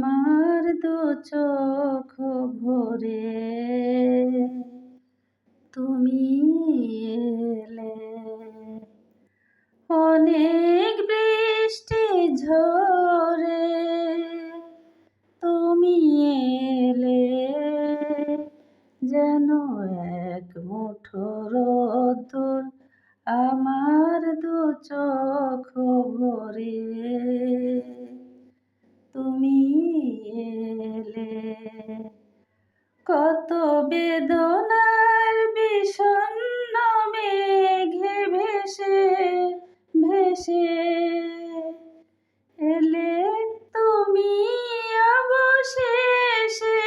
আমার দু চোখ ভরে তুমি এলে, অনেক বৃষ্টি ঝরে তুমি এলে, যেন এক মুঠো রোদ্দুর আমার দু চোখ ভরে তুমি এলে। কত বেদনার বিষণ্ণ মেঘে ভেসে ভেসে এলে তুমি অবশেষে।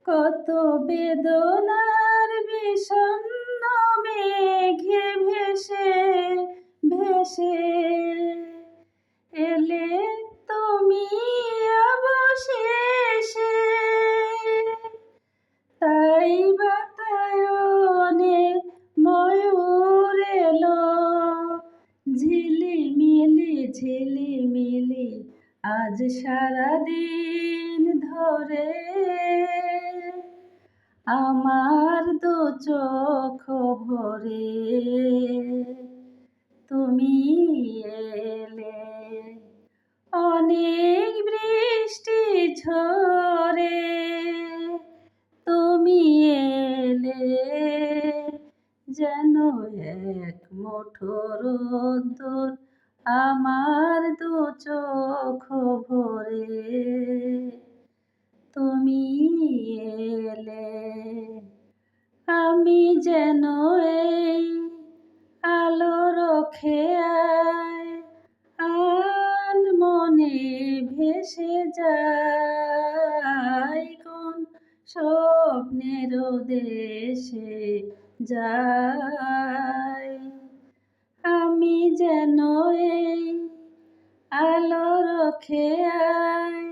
কত বেদনার বিষণ্ণ মেঘে ভেসে ভেসে এলে তুমি অবশেষে। তাই বাতায়নে ময়ূর এলো, ঝিলিমিলি ঝিলিমিলি আজ সারাদিন ধরে আমার দু চোখ ভরে তুমি এলে, অনেক বৃষ্টি ঝরে তুমি এলে, যেন এক মুঠো রোদ্দুর আমার দু চোখ ভরে তুমি এলে। আমি যেন এই আলোর খেয়ায় আনমনে ভেসে যাই, কোন স্বপ্নের দেশে যাই। আমি যেন এই আলোর খেয়ায়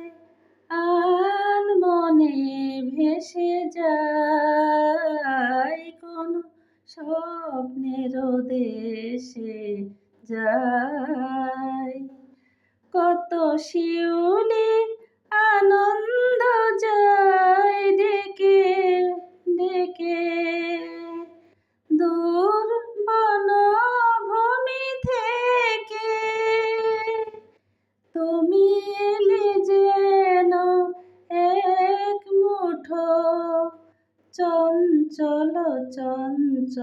আনমনে ভেসে যাই, কোন স্বপ্নের দেশে যাই। কত শিউলি আনন্দ যায় ডেকে ডেকে দূর বনভূমি থেকে, তুমি এলে যেন এক মুঠো চঞ্চল চঞ্চল